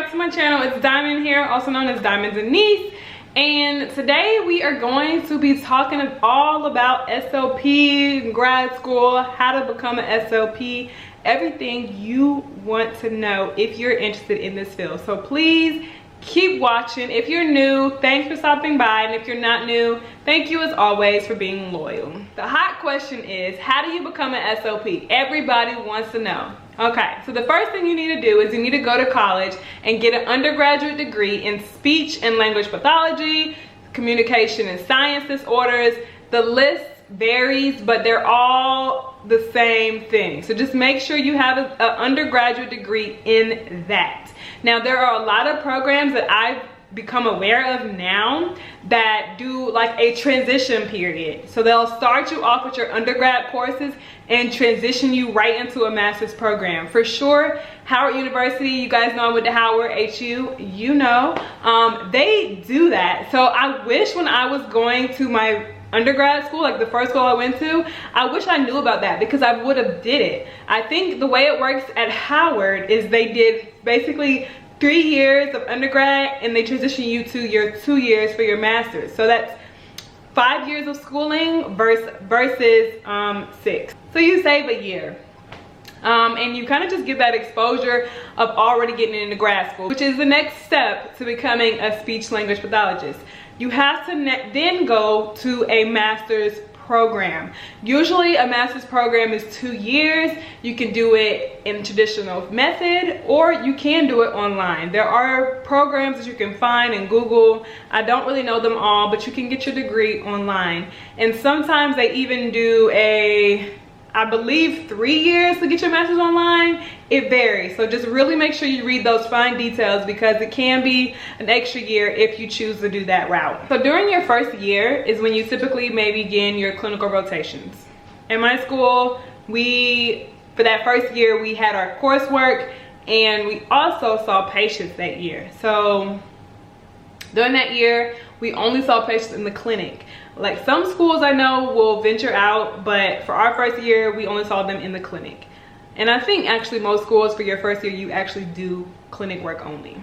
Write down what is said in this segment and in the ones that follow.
back to my channel. It's Diamond here, also known as Diamond Denise. And today we are going to be talking all about SLP, grad school, how to become an SLP, everything you want to know if you're interested in this field. So please keep watching. If you're new, thanks for stopping by. And if you're not new, thank you as always for being loyal. The hot question is, how do you become an SLP? Everybody wants to know. Okay, so the first thing you need to do is you need to go to college and get an undergraduate degree in speech and language pathology, communication and science disorders. The list varies, but they're all the same thing. So just make sure you have an undergraduate degree in that. Now, there are a lot of programs that I've become aware of now that do like a transition period. So they'll start you off with your undergrad courses and transition you right into a master's program. For sure, Howard University, you guys know I went to Howard, HU, you know, they do that. So I wish when I was going to my undergrad school, like the first school I went to, I wish I knew about that because I would have did it. I think the way it works at Howard is they did basically 3 years of undergrad and they transition you to your 2 years for your master's. So that's 5 years of schooling versus 6. So you save a year. And you kind of just get that exposure of already getting into grad school, which is the next step to becoming a speech language pathologist. You have to then go to a master's program. Usually a master's program is 2 years. You can do it in traditional method or you can do it online. There are programs that you can find in Google. I don't really know them all, but you can get your degree online. And sometimes they even do I believe 3 years to get your master's online. It varies, so just really make sure you read those fine details because it can be an extra year if you choose to do that route. So during your first year is when you typically may begin your clinical rotations. In my school, for that first year, we had our coursework and we also saw patients that year. So during that year, we only saw patients in the clinic. Like some schools I know will venture out, but for our first year, we only saw them in the clinic. And I think actually most schools for your first year, you actually do clinic work only.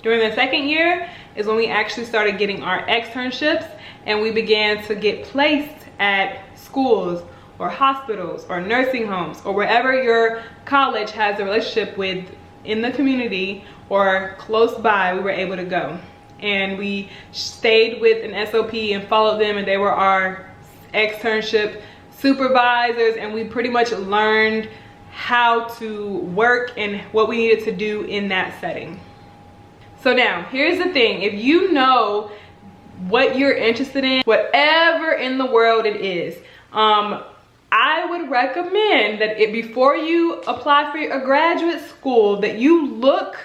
During the second year is when we actually started getting our externships and we began to get placed at schools or hospitals or nursing homes or wherever your college has a relationship with in the community or close by. We were able to go. And we stayed with an SLP and followed them, and they were our externship supervisors, and we pretty much learned how to work and what we needed to do in that setting. So now, here's the thing. If you know what you're interested in, whatever in the world it is, I would recommend that before you apply for a graduate school, that you look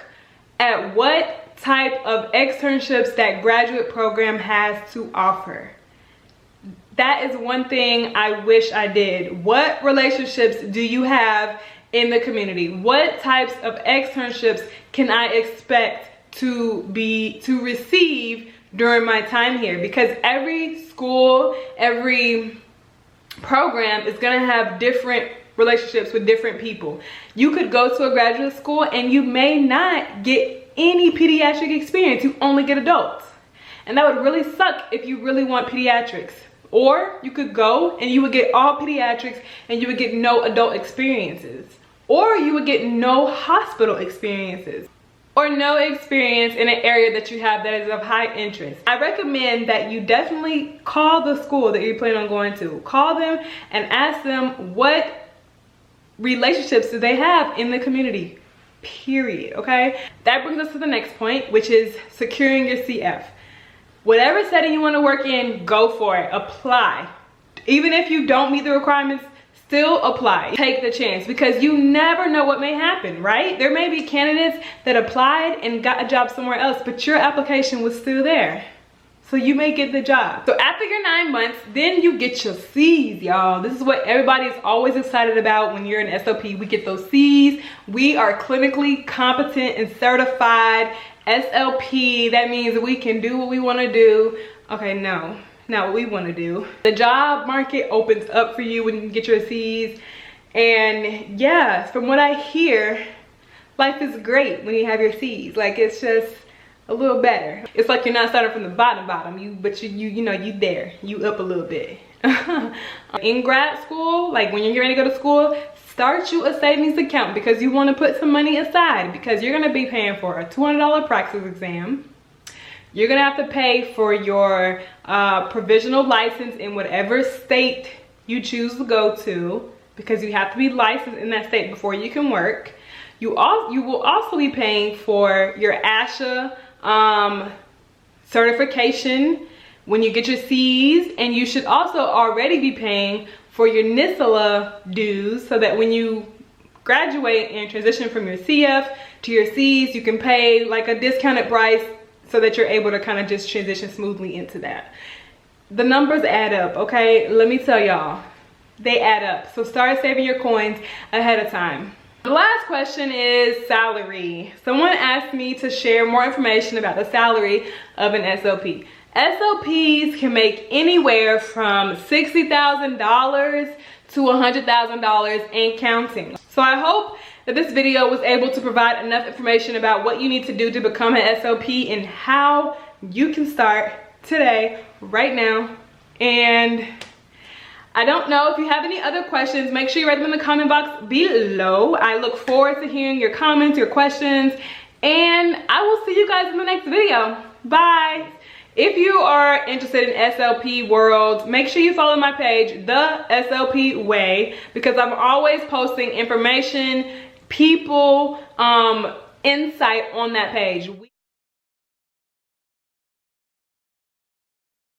at what type of externships that graduate program has to offer. That is one thing I wish I did. What relationships do you have in the community? What types of externships can I expect to receive during my time here? Because every school, every program is gonna have different relationships with different people. You could go to a graduate school and you may not get any pediatric experience. You only get adults, and that would really suck if you really want pediatrics. Or you could go and you would get all pediatrics and you would get no adult experiences, or you would get no hospital experiences, or no experience in an area that you have that is of high interest. I recommend that you definitely call the school that you plan on going to. Call them and ask them what relationships do they have in the community. Period. Okay, that brings us to the next point, which is securing your CF. Whatever setting you want to work in, go for it. Apply. Even if you don't meet the requirements, still apply. Take the chance because you never know what may happen, right? There may be candidates that applied and got a job somewhere else, but your application was still there. So you may get the job. So after your 9 months, then you get your C's, y'all. This is what everybody is always excited about when you're an SLP. We get those C's. We are clinically competent and certified SLP. That means we can do what we want to do. Okay, no, not what we want to do. The job market opens up for you when you get your C's. And yeah, from what I hear, life is great when you have your C's. Like, it's just a little better. It's like you're not starting from the bottom, but you know, you there, you up a little bit. In grad school, like when you're ready to go to school, start you a savings account because you want to put some money aside, because you're going to be paying for a $200 Praxis exam. You're going to have to pay for your provisional license in whatever state you choose to go to, because you have to be licensed in that state before you can work. You will also be paying for your ASHA certification when you get your C's, and you should also already be paying for your NISLA dues, so that when you graduate and transition from your CF to your C's, you can pay like a discounted price so that you're able to kind of just transition smoothly into that. The numbers add up, okay? Let me tell y'all, they add up. So start saving your coins ahead of time. The last question is salary. Someone asked me to share more information about the salary of an SLP. SLPs can make anywhere from $60,000 to $100,000 and counting. So I hope that this video was able to provide enough information about what you need to do to become an SLP and how you can start today, right now. And I don't know if you have any other questions, make sure you write them in the comment box below. I look forward to hearing your comments, your questions, and I will see you guys in the next video. Bye. If you are interested in SLP world, make sure you follow my page, The SLP Way, because I'm always posting information, people, insight on that page.